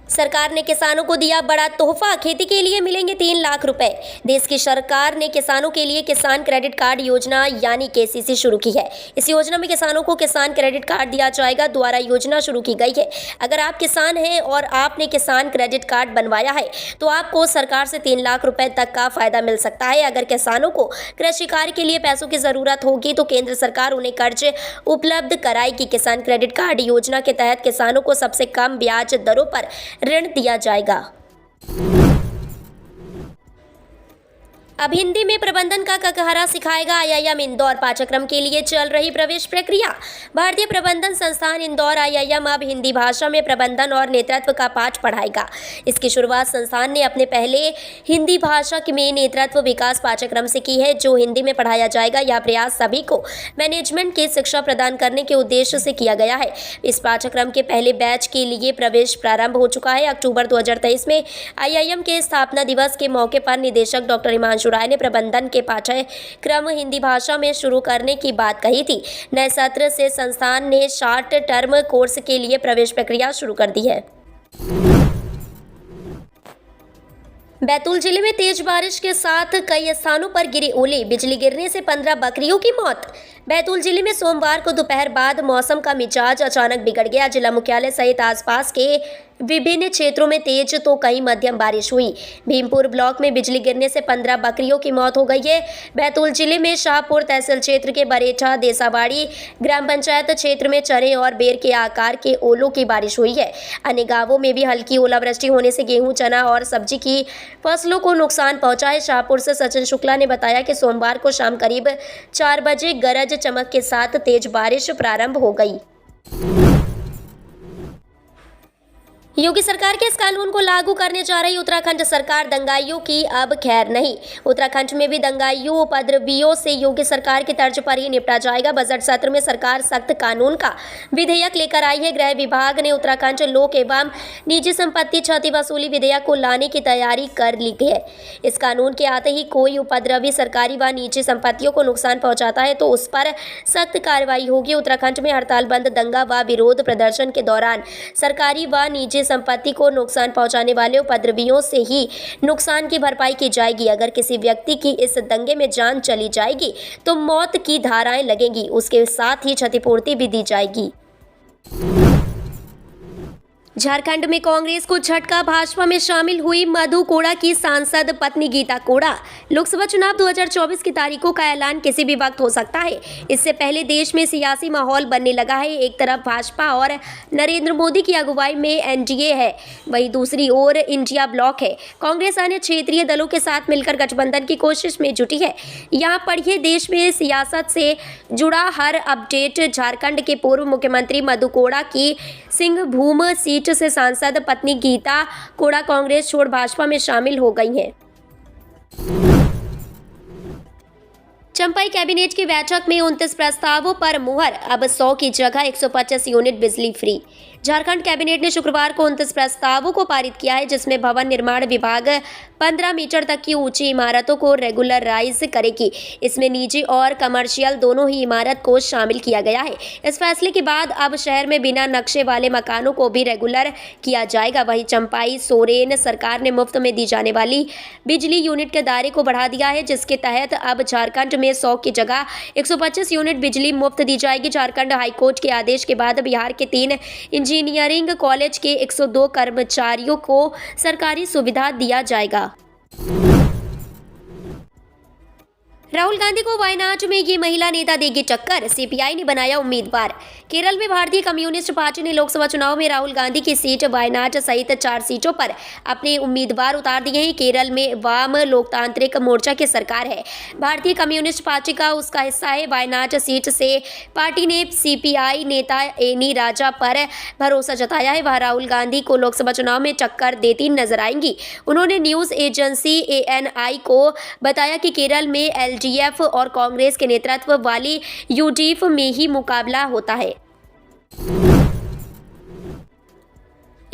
सरकार ने किसानों को दिया बड़ा तोहफा, खेती के लिए मिलेंगे 3 लाख रुपए। देश की सरकार ने किसानों के लिए किसान क्रेडिट कार्ड योजना यानी केसीसी शुरू की है। इस योजना में किसानों को किसान क्रेडिट कार्ड दिया जाएगा। द्वारा योजना शुरू की गई है। अगर आप किसान हैं और आपने किसान क्रेडिट कार्ड बनवाया है तो आपको सरकार से 3 लाख रुपए तक का फायदा मिल सकता है। अगर किसानों को कृषि कार्य के लिए पैसों की जरूरत होगी तो केंद्र सरकार उन्हें कर्ज उपलब्ध कराएगी। किसान क्रेडिट कार्ड योजना के तहत किसानों को सबसे कम ब्याज दरों पर ऋण दिया जाएगा। अब हिंदी में प्रबंधन का ककहरा सिखाएगा आईआईएम इंदौर। पाठ्यक्रम के लिए चल रही प्रवेश प्रक्रिया। भारतीय प्रबंधन संस्थान इंदौर आईआईएम अब हिंदी भाषा में प्रबंधन और नेतृत्व का पाठ पढ़ाएगा। इसकी शुरुआत संस्थान ने अपने पहले हिंदी भाषा में नेतृत्व विकास पाठ्यक्रम से की है, जो हिंदी में पढ़ाया जाएगा। यह प्रयास सभी को मैनेजमेंट की शिक्षा प्रदान करने के उद्देश्य से किया गया है। इस पाठ्यक्रम के पहले बैच के लिए प्रवेश प्रारंभ हो चुका है। अक्टूबर 2023 में आईआईएम के स्थापना दिवस के मौके पर निदेशक डॉक्टर हिमांशु राय ने प्रबंधन के पाठ्यक्रम हिंदी भाषा में शुरू करने की बात कही थी। नए सत्र से संस्थान ने शॉर्ट टर्म कोर्स के लिए प्रवेश प्रक्रिया शुरू कर दी है। बैतूल जिले में तेज बारिश के साथ कई स्थानों पर गिरी ओले। बिजली गिरने से 15 बकरियों की मौत। बैतूल जिले में सोमवार को दोपहर बाद मौसम का मिजाज अचानक बिगड़ गया। जिला मुख्यालय सहित आसपास के विभिन्न क्षेत्रों में तेज तो कहीं मध्यम बारिश हुई। भीमपुर ब्लॉक में बिजली गिरने से 15 बकरियों की मौत हो गई है। बैतूल जिले में शाहपुर तहसील क्षेत्र के बरेठा देसाबाड़ी ग्राम पंचायत क्षेत्र में चरे और बेर के आकार के ओलों की बारिश हुई है। अन्य गांवों में भी हल्की ओलावृष्टि होने से गेहूं, चना और सब्जी की फसलों को नुकसान पहुंचा है। शाहपुर से सचिन शुक्ला ने बताया कि सोमवार को शाम करीब 4 बजे गरज चमक के साथ तेज बारिश प्रारंभ हो गई। योगी सरकार के इस कानून को लागू करने जा रही उत्तराखंड सरकार दंगाइयों की अब खैर नहीं। उत्तराखंड में भी दंगाइयों उपद्रवियों से योगी सरकार की तर्ज पर ही निपटा जाएगा। बजट सत्र में सरकार सख्त कानून का विधेयक लेकर आई है। गृह विभाग ने उत्तराखंड लोक एवं निजी संपत्ति क्षति वसूली विधेयक को लाने की तैयारी कर ली है। इस कानून के आते ही कोई उपद्रवी सरकारी व निजी संपत्तियों को नुकसान पहुंचाता है तो उस पर सख्त कार्रवाई होगी। उत्तराखंड में हड़ताल बंद, दंगा व विरोध प्रदर्शन के दौरान सरकारी व निजी संपत्ति को नुकसान पहुंचाने वाले उपद्रवियों से ही नुकसान की भरपाई की जाएगी। अगर किसी व्यक्ति की इस दंगे में जान चली जाएगी तो मौत की धाराएं लगेंगी। उसके साथ ही क्षतिपूर्ति भी दी जाएगी। झारखंड में कांग्रेस को झटका। भाजपा में शामिल हुई मधु कोड़ा की सांसद पत्नी गीता कोड़ा। लोकसभा चुनाव 2024 की तारीखों का ऐलान किसी भी वक्त हो सकता है। इससे पहले देश में सियासी माहौल बनने लगा है। एक तरफ भाजपा और नरेंद्र मोदी की अगुवाई में एनडीए है, वहीं दूसरी ओर इंडिया ब्लॉक है। कांग्रेस अन्य क्षेत्रीय दलों के साथ मिलकर गठबंधन की कोशिश में जुटी है। यहाँ पढ़िए देश में सियासत से जुड़ा हर अपडेट। झारखंड के पूर्व मुख्यमंत्री मधु कोड़ा की सिंहभूम सीट से सांसद पत्नी गीता कोड़ा कांग्रेस छोड़ भाजपा में शामिल हो गई हैं। चंपाई कैबिनेट की बैठक में 29 प्रस्तावों पर मुहर। अब 100 की जगह 125 यूनिट बिजली फ्री। झारखंड कैबिनेट ने शुक्रवार को 29 प्रस्तावों को पारित किया है, जिसमें भवन निर्माण विभाग 15 मीटर तक की ऊंची इमारतों को रेगुलराइज करेगी। इसमें निजी और कमर्शियल दोनों ही इमारत को शामिल किया गया है। इस फैसले के बाद अब शहर में बिना नक्शे वाले मकानों को भी रेगुलर किया जाएगा। वहीं चंपाई सोरेन सरकार ने मुफ्त में दी जाने वाली बिजली यूनिट के दायरे को बढ़ा दिया है, जिसके तहत अब झारखंड में 100 की जगह 125 यूनिट बिजली मुफ्त दी जाएगी। झारखंड हाईकोर्ट के आदेश के बाद बिहार के 3 इंजीनियरिंग कॉलेज के 102 कर्मचारियों को सरकारी सुविधा दिया जाएगा। राहुल गांधी को वायनाड में ये महिला नेता देगी टक्कर। सीपीआई ने बनाया उम्मीदवार। केरल में भारतीय कम्युनिस्ट पार्टी ने लोकसभा चुनाव में राहुल गांधी की सीट वायनाड सहित 4 सीटों पर अपने उम्मीदवार उतार दिए हैं। केरल में वाम लोकतांत्रिक मोर्चा की सरकार है। भारतीय कम्युनिस्ट पार्टी का उसका हिस्सा है। वायनाड सीट से पार्टी ने सीपीआई नेता एनी राजा पर भरोसा जताया है। वह राहुल गांधी को लोकसभा चुनाव में टक्कर देती नजर आएंगी। उन्होंने न्यूज एजेंसी एएनआई को बताया कि केरल में एलडीएफ और कांग्रेस के नेतृत्व वाली यूडीएफ में ही मुकाबला होता है।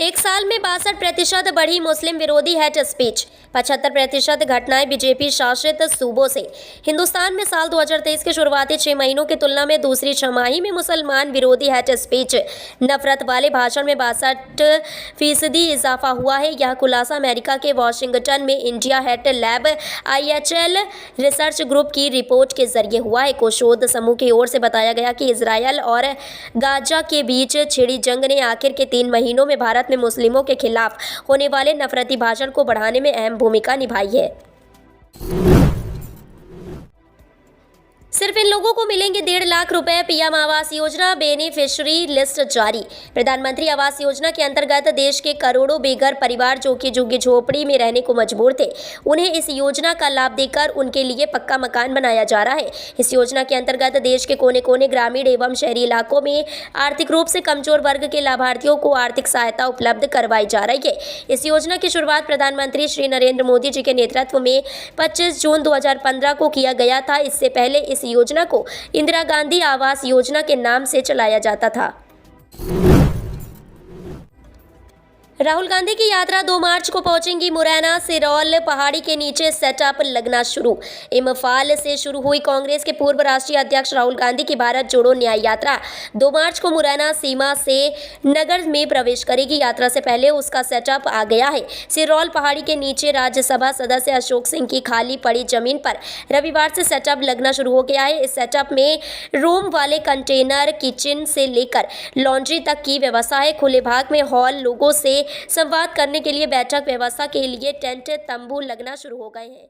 एक साल में 62% बढ़ी मुस्लिम विरोधी हेट स्पीच। 75% घटनाएं बीजेपी शासित सूबों से। हिंदुस्तान में साल 2023 के शुरुआती 6 महीनों की तुलना में दूसरी छमाही में मुसलमान विरोधी हेट स्पीच नफरत वाले भाषण में 62% इजाफा हुआ है। यह खुलासा अमेरिका के वाशिंगटन में India hate lab IHL research group की रिपोर्ट के जरिए हुआ है। कुछ शोध समूह की ओर से बताया गया कि इजरायल और गाजा के बीच छिड़ी जंग ने आखिर के 3 महीनों में भारत में मुस्लिमों के खिलाफ होने वाले नफरती भाषण को बढ़ाने में अहम भूमिका निभाई है। सिर्फ इन लोगों को मिलेंगे 1.5 लाख रुपए। PM Awas Yojana beneficiary list जारी। प्रधानमंत्री आवास योजना के अंतर्गत देश के करोड़ों बेघर परिवार जो कि झुग्गी झोपड़ी में रहने को मजबूर थे, उन्हें इस योजना का लाभ देकर उनके लिए पक्का मकान बनाया जा रहा है। इस योजना के अंतर्गत देश के कोने कोने ग्रामीण एवं शहरी इलाकों में आर्थिक रूप से कमजोर वर्ग के लाभार्थियों को आर्थिक सहायता उपलब्ध करवाई जा रही है। इस योजना की शुरुआत प्रधानमंत्री श्री नरेंद्र मोदी जी के नेतृत्व में 25 जून 2015 को किया गया था। इससे पहले इस योजना को इंदिरा गांधी आवास योजना के नाम से चलाया जाता था। राहुल गांधी की यात्रा 2 मार्च को पहुंचेंगी। मुरैना सिरौल पहाड़ी के नीचे सेटअप लगना शुरू। इम्फाल से शुरू हुई कांग्रेस के पूर्व राष्ट्रीय अध्यक्ष राहुल गांधी की भारत जोड़ो न्याय यात्रा 2 मार्च को मुरैना सीमा से नगर में प्रवेश करेगी। यात्रा से पहले उसका सेटअप आ गया है। सिरौल पहाड़ी के नीचे राज्यसभा सदस्य अशोक सिंह की खाली पड़ी जमीन पर रविवार से सेटअप लगना शुरू हो गया है। इस सेटअप में रूम वाले कंटेनर, किचन से लेकर लॉन्ड्री तक की व्यवस्था है। खुले भाग में हॉल, लोगों से संवाद करने के लिए बैठक व्यवस्था के लिए टेंट, तंबू लगना शुरू हो गए हैं।